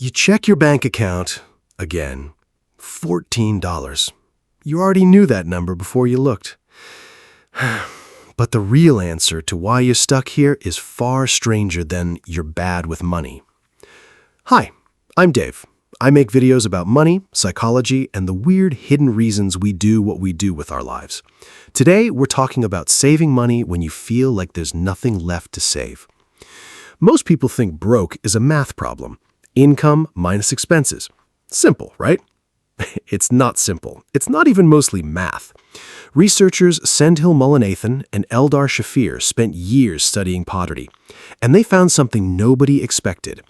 You check your bank account again. $14. You already knew that number before you looked. But the real answer to why you're stuck here is far stranger than you're bad with money. Hi, I'm Dave. I make videos about money, psychology, and the weird hidden reasons we do what we do with our lives. Today, we're talking about saving money when you feel like there's nothing left to save. Most people think broke is a math problem. Income minus expenses. Simple, right? It's not simple. It's not even mostly math. Researchers Sendhil Mullainathan and Eldar Shafir spent years studying poverty, and they found something nobody expected.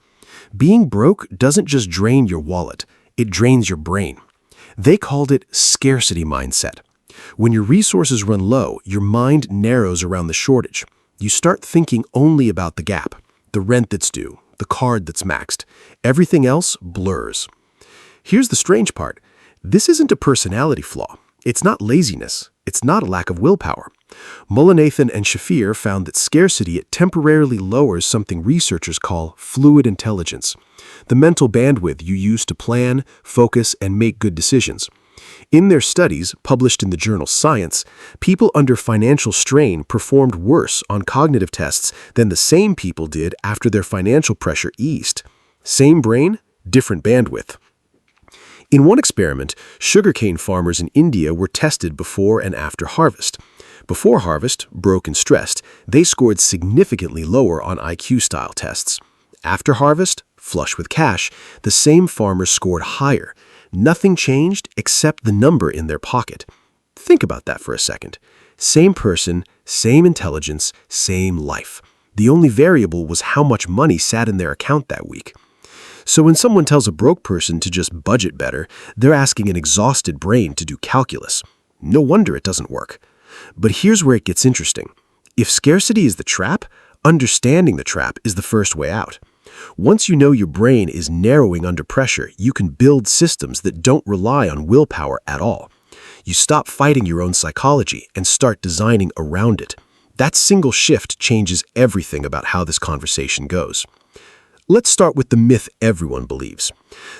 Being broke doesn't just drain your wallet, it drains your brain. They called it scarcity mindset. When your resources run low, your mind narrows around the shortage. You start thinking only about the gap, the rent that's due, the card that's maxed. Everything else blurs. Here's the strange part. This isn't a personality flaw. It's not laziness. It's not a lack of willpower. Mullainathan and Shafir found that scarcity temporarily lowers something researchers call fluid intelligence, the mental bandwidth you use to plan, focus, and make good decisions. In their studies, published in the journal Science, people under financial strain performed worse on cognitive tests than the same people did after their financial pressure eased. Same brain, different bandwidth. In one experiment, sugarcane farmers in India were tested before and after harvest. Before harvest, broke and stressed, they scored significantly lower on IQ-style tests. After harvest, flush with cash, the same farmers scored higher. Nothing changed except the number in their pocket. Think about that for a second. Same person, same intelligence, same life. The only variable was how much money sat in their account that week. So when someone tells a broke person to just budget better, they're asking an exhausted brain to do calculus. No wonder it doesn't work. But here's where it gets interesting. If scarcity is the trap, understanding the trap is the first way out. Once you know your brain is narrowing under pressure, you can build systems that don't rely on willpower at all. You stop fighting your own psychology and start designing around it. That single shift changes everything about how this conversation goes. Let's start with the myth everyone believes.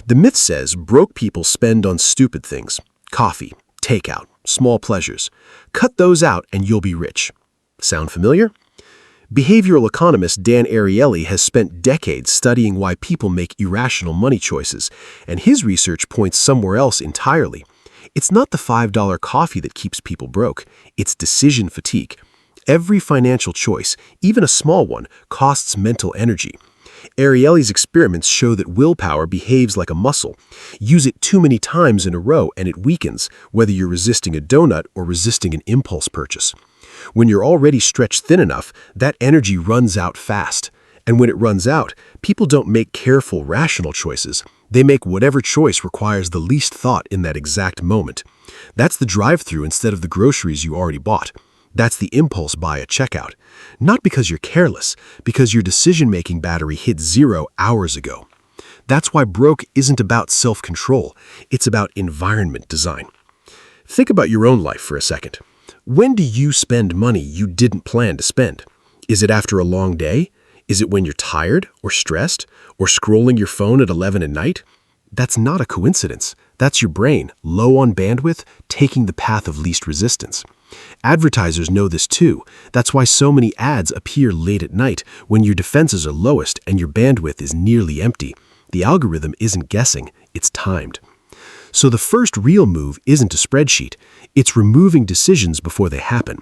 The myth says broke people spend on stupid things. Coffee, takeout, small pleasures. Cut those out and you'll be rich. Sound familiar? Behavioral economist Dan Ariely has spent decades studying why people make irrational money choices, and his research points somewhere else entirely. It's not the $5 coffee that keeps people broke. It's decision fatigue. Every financial choice, even a small one, costs mental energy. Ariely's experiments show that willpower behaves like a muscle. Use it too many times in a row and it weakens, whether you're resisting a donut or resisting an impulse purchase. When you're already stretched thin enough, that energy runs out fast. And when it runs out, people don't make careful, rational choices. They make whatever choice requires the least thought in that exact moment. That's the drive-thru instead of the groceries you already bought. That's the impulse buy at checkout. Not because you're careless, because your decision-making battery hit 0 hours ago. That's why broke isn't about self-control. It's about environment design. Think about your own life for a second. When do you spend money you didn't plan to spend? Is it after a long day? Is it when you're tired or stressed or scrolling your phone at 11 at night? That's not a coincidence. That's your brain, low on bandwidth, taking the path of least resistance. Advertisers know this too. That's why so many ads appear late at night when your defenses are lowest and your bandwidth is nearly empty. The algorithm isn't guessing, it's timed. So the first real move isn't a spreadsheet. It's removing decisions before they happen.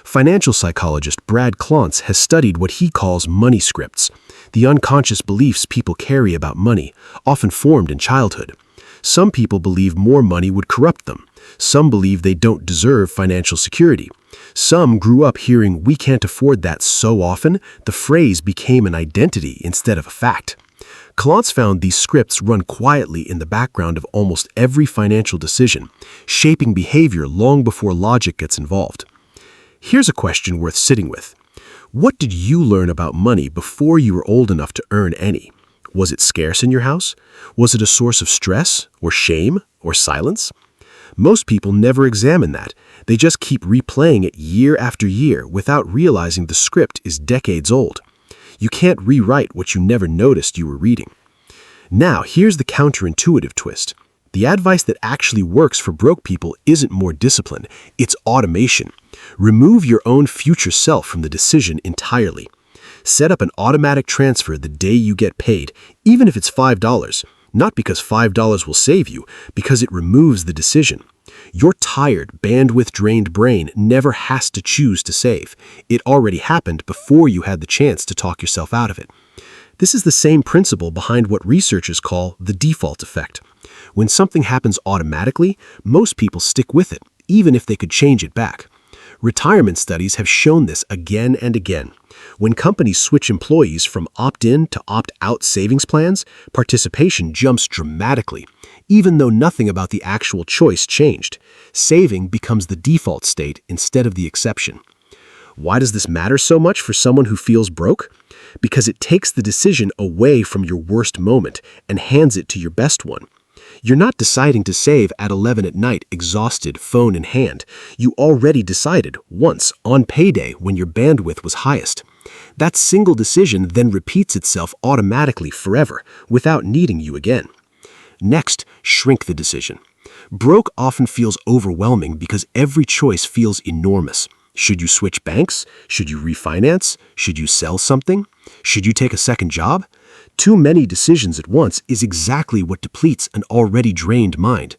Financial psychologist Brad Klontz has studied what he calls money scripts, the unconscious beliefs people carry about money, often formed in childhood. Some people believe more money would corrupt them. Some believe they don't deserve financial security. Some grew up hearing "we can't afford that" so often, the phrase became an identity instead of a fact. Klontz found these scripts run quietly in the background of almost every financial decision, shaping behavior long before logic gets involved. Here's a question worth sitting with. What did you learn about money before you were old enough to earn any? Was it scarce in your house? Was it a source of stress or shame or silence? Most people never examine that. They just keep replaying it year after year without realizing the script is decades old. You can't rewrite what you never noticed you were reading. Now, here's the counterintuitive twist. The advice that actually works for broke people isn't more discipline, it's automation. Remove your own future self from the decision entirely. Set up an automatic transfer the day you get paid, even if it's $5. Not because $5 will save you, because it removes the decision. Your tired, bandwidth-drained brain never has to choose to save. It already happened before you had the chance to talk yourself out of it. This is the same principle behind what researchers call the default effect. When something happens automatically, most people stick with it, even if they could change it back. Retirement studies have shown this again and again. When companies switch employees from opt-in to opt-out savings plans, participation jumps dramatically, even though nothing about the actual choice changed. Saving becomes the default state instead of the exception. Why does this matter so much for someone who feels broke? Because it takes the decision away from your worst moment and hands it to your best one. You're not deciding to save at 11 at night, exhausted, phone in hand. You already decided once on payday when your bandwidth was highest. That single decision then repeats itself automatically forever, without needing you again. Next, shrink the decision. Broke often feels overwhelming because every choice feels enormous. Should you switch banks? Should you refinance? Should you sell something? Should you take a second job? Too many decisions at once is exactly what depletes an already drained mind.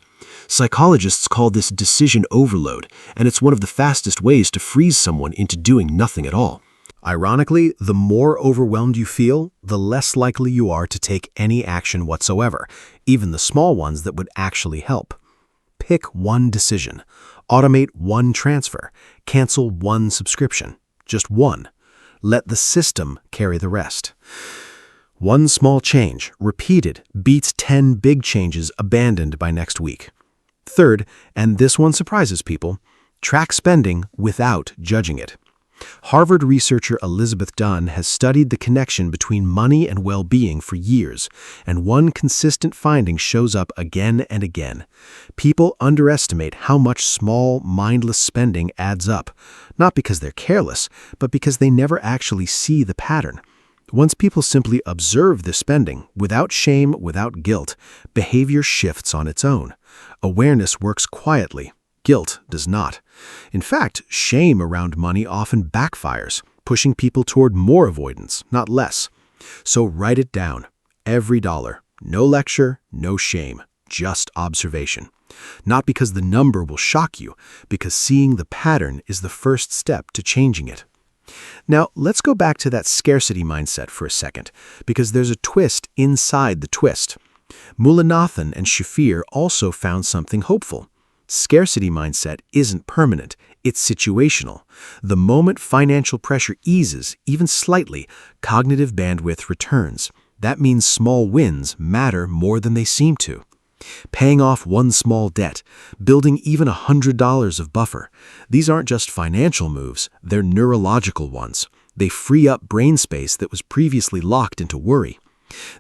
Psychologists call this decision overload, and it's one of the fastest ways to freeze someone into doing nothing at all. Ironically, the more overwhelmed you feel, the less likely you are to take any action whatsoever, even the small ones that would actually help. Pick one decision. Automate one transfer. Cancel one subscription. Just one. Let the system carry the rest. One small change, repeated, beats 10 big changes abandoned by next week. Third, and this one surprises people, track spending without judging it. Harvard researcher Elizabeth Dunn has studied the connection between money and well-being for years, and one consistent finding shows up again and again. People underestimate how much small, mindless spending adds up, not because they're careless, but because they never actually see the pattern. Once people simply observe the spending, without shame, without guilt, behavior shifts on its own. Awareness works quietly. Guilt does not. In fact, shame around money often backfires, pushing people toward more avoidance, not less. So write it down. Every dollar. No lecture, no shame, just observation. Not because the number will shock you, because seeing the pattern is the first step to changing it. Now, let's go back to that scarcity mindset for a second, because there's a twist inside the twist. Mullainathan and Shafir also found something hopeful. Scarcity mindset isn't permanent, it's situational. The moment financial pressure eases, even slightly, cognitive bandwidth returns. That means small wins matter more than they seem to. Paying off one small debt, building even $100 of buffer. These aren't just financial moves, they're neurological ones. They free up brain space that was previously locked into worry.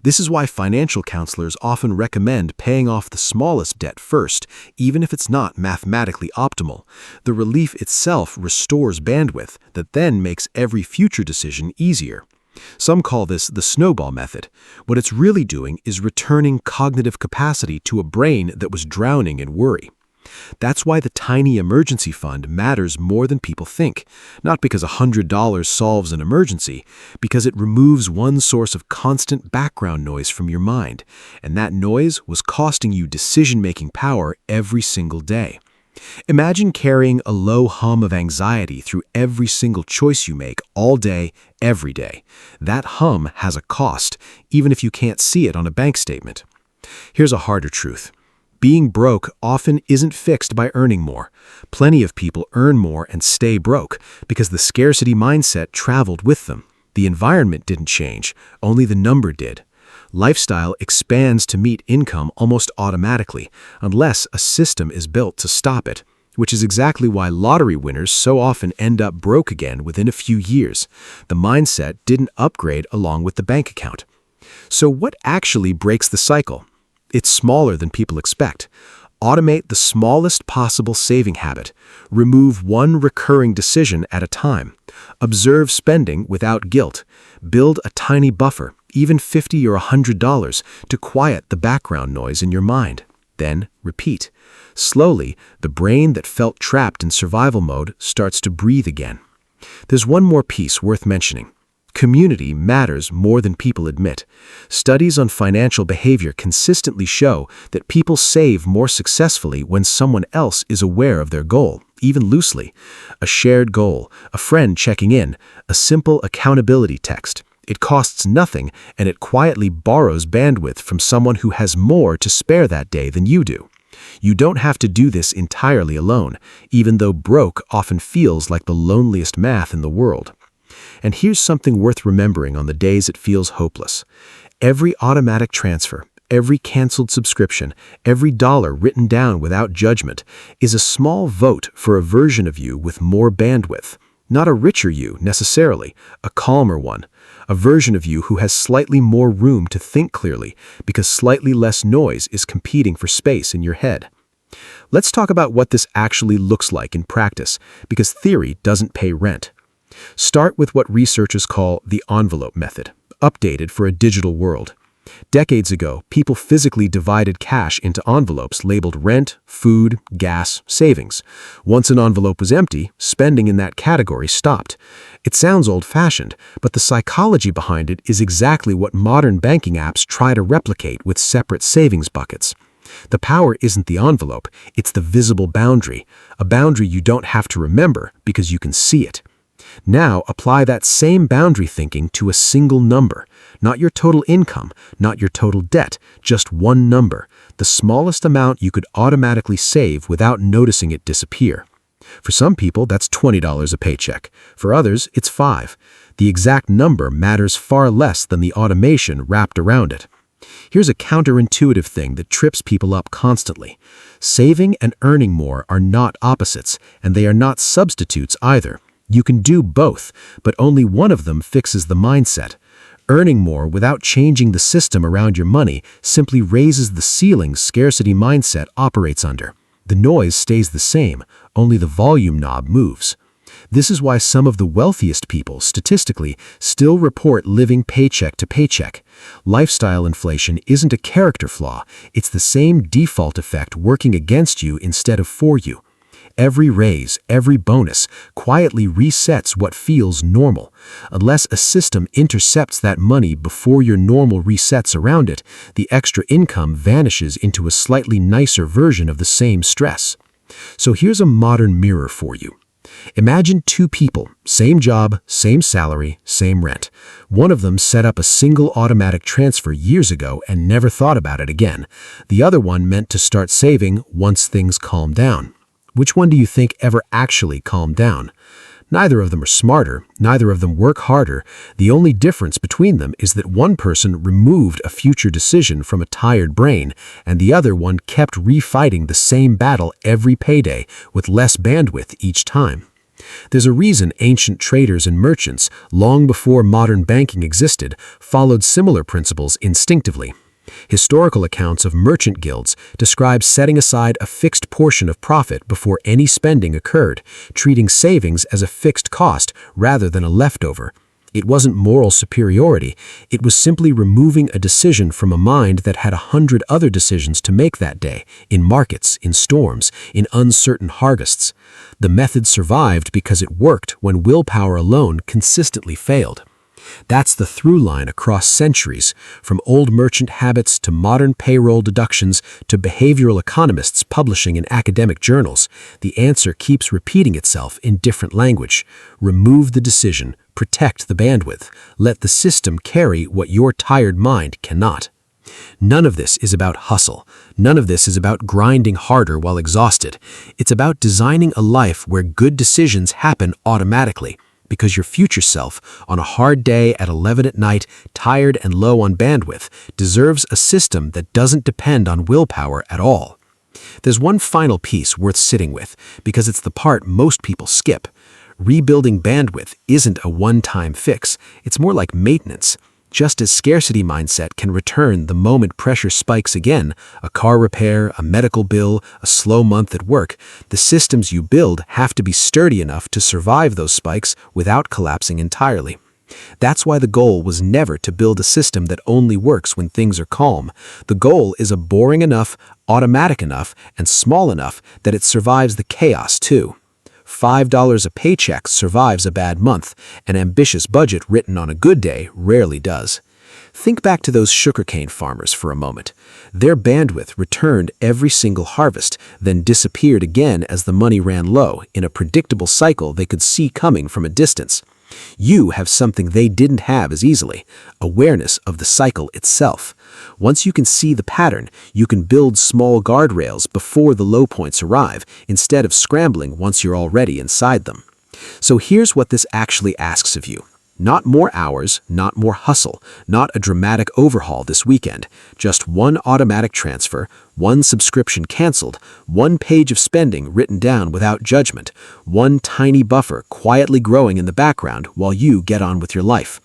This is why financial counselors often recommend paying off the smallest debt first, even if it's not mathematically optimal. The relief itself restores bandwidth that then makes every future decision easier. Some call this the snowball method. What it's really doing is returning cognitive capacity to a brain that was drowning in worry. That's why the tiny emergency fund matters more than people think. Not because $100 solves an emergency, because it removes one source of constant background noise from your mind, and that noise was costing you decision-making power every single day. Imagine carrying a low hum of anxiety through every single choice you make all day, every day. That hum has a cost, even if you can't see it on a bank statement. Here's a harder truth. Being broke often isn't fixed by earning more. Plenty of people earn more and stay broke because the scarcity mindset traveled with them. The environment didn't change, only the number did. Lifestyle expands to meet income almost automatically, unless a system is built to stop it, which is exactly why lottery winners so often end up broke again within a few years. The mindset didn't upgrade along with the bank account. So what actually breaks the cycle? It's smaller than people expect. Automate the smallest possible saving habit. Remove one recurring decision at a time. Observe spending without guilt. Build a tiny buffer, even $50 or $100, to quiet the background noise in your mind. Then repeat. Slowly, the brain that felt trapped in survival mode starts to breathe again. There's one more piece worth mentioning. Community matters more than people admit. Studies on financial behavior consistently show that people save more successfully when someone else is aware of their goal, even loosely. A shared goal, a friend checking in, a simple accountability text. It costs nothing, and it quietly borrows bandwidth from someone who has more to spare that day than you do. You don't have to do this entirely alone, even though broke often feels like the loneliest math in the world. And here's something worth remembering on the days it feels hopeless. Every automatic transfer, every canceled subscription, every dollar written down without judgment is a small vote for a version of you with more bandwidth. Not a richer you, necessarily, a calmer one. A version of you who has slightly more room to think clearly because slightly less noise is competing for space in your head. Let's talk about what this actually looks like in practice, because theory doesn't pay rent. Start with what researchers call the envelope method, updated for a digital world. Decades ago, people physically divided cash into envelopes labeled rent, food, gas, savings. Once an envelope was empty, spending in that category stopped. It sounds old-fashioned, but the psychology behind it is exactly what modern banking apps try to replicate with separate savings buckets. The power isn't the envelope, it's the visible boundary, a boundary you don't have to remember because you can see it. Now apply that same boundary thinking to a single number. Not your total income, not your total debt, just one number, the smallest amount you could automatically save without noticing it disappear. For some people, that's $20 a paycheck. For others, it's $5. The exact number matters far less than the automation wrapped around it. Here's a counterintuitive thing that trips people up constantly. Saving and earning more are not opposites, and they are not substitutes either. You can do both, but only one of them fixes the mindset. Earning more without changing the system around your money simply raises the ceiling scarcity mindset operates under. The noise stays the same, only the volume knob moves. This is why some of the wealthiest people, statistically, still report living paycheck to paycheck. Lifestyle inflation isn't a character flaw, it's the same default effect working against you instead of for you. Every raise, every bonus, quietly resets what feels normal. Unless a system intercepts that money before your normal resets around it, the extra income vanishes into a slightly nicer version of the same stress. So here's a modern mirror for you. Imagine two people, same job, same salary, same rent. One of them set up a single automatic transfer years ago and never thought about it again. The other one meant to start saving once things calmed down. Which one do you think ever actually calmed down? Neither of them are smarter, neither of them work harder. The only difference between them is that one person removed a future decision from a tired brain, and the other one kept refighting the same battle every payday with less bandwidth each time. There's a reason ancient traders and merchants, long before modern banking existed, followed similar principles instinctively. Historical accounts of merchant guilds describe setting aside a fixed portion of profit before any spending occurred, treating savings as a fixed cost rather than a leftover. It wasn't moral superiority, it was simply removing a decision from a mind that had 100 other decisions to make that day, in markets, in storms, in uncertain harvests. The method survived because it worked when willpower alone consistently failed. That's the through line across centuries, from old merchant habits to modern payroll deductions to behavioral economists publishing in academic journals. The answer keeps repeating itself in different language. Remove the decision, protect the bandwidth, let the system carry what your tired mind cannot. None of this is about hustle. None of this is about grinding harder while exhausted. It's about designing a life where good decisions happen automatically. Because your future self, on a hard day at 11 at night, tired and low on bandwidth, deserves a system that doesn't depend on willpower at all. There's one final piece worth sitting with, because it's the part most people skip. Rebuilding bandwidth isn't a one-time fix. It's more like maintenance. Just as scarcity mindset can return the moment pressure spikes again, a car repair, a medical bill, a slow month at work, the systems you build have to be sturdy enough to survive those spikes without collapsing entirely. That's why the goal was never to build a system that only works when things are calm. The goal is a boring enough, automatic enough, and small enough that it survives the chaos too. $5 a paycheck survives a bad month. An ambitious budget written on a good day rarely does. Think back to those sugarcane farmers for a moment. Their bandwidth returned every single harvest, then disappeared again as the money ran low in a predictable cycle they could see coming from a distance. You have something they didn't have as easily: awareness of the cycle itself. Once you can see the pattern, you can build small guardrails before the low points arrive, instead of scrambling once you're already inside them. So here's what this actually asks of you. Not more hours, not more hustle, not a dramatic overhaul this weekend. Just one automatic transfer, one subscription canceled, one page of spending written down without judgment, one tiny buffer quietly growing in the background while you get on with your life.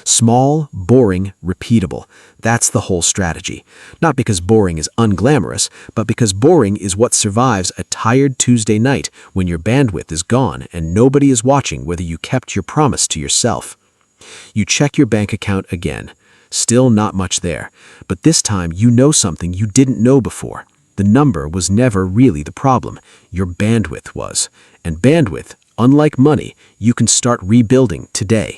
Small, boring, repeatable. That's the whole strategy. Not because boring is unglamorous, but because boring is what survives a tired Tuesday night when your bandwidth is gone and nobody is watching whether you kept your promise to yourself. You check your bank account again. Still not much there. But this time you know something you didn't know before. The number was never really the problem. Your bandwidth was. And bandwidth, unlike money, you can start rebuilding today.